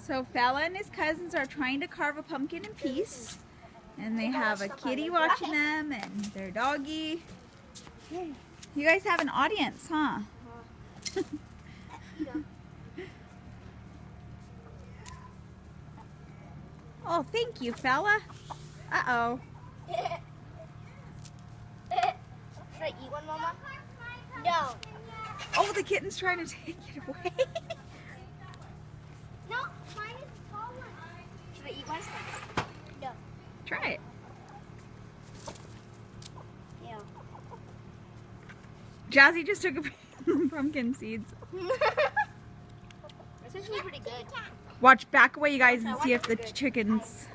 So Fella and his cousins are trying to carve a pumpkin in peace. And they have a kitty watching them and their doggy. You guys have an audience, huh? Oh, thank you, Fella. Uh-oh. Should I eat one, Mama? No. Oh, the kitten's trying to take it away. No, mine is a small one. Should I eat one? No. Try it. Yeah. Jazzy just took a pumpkin seeds. It's actually pretty good. Watch, back away, you guys, and see if the chickens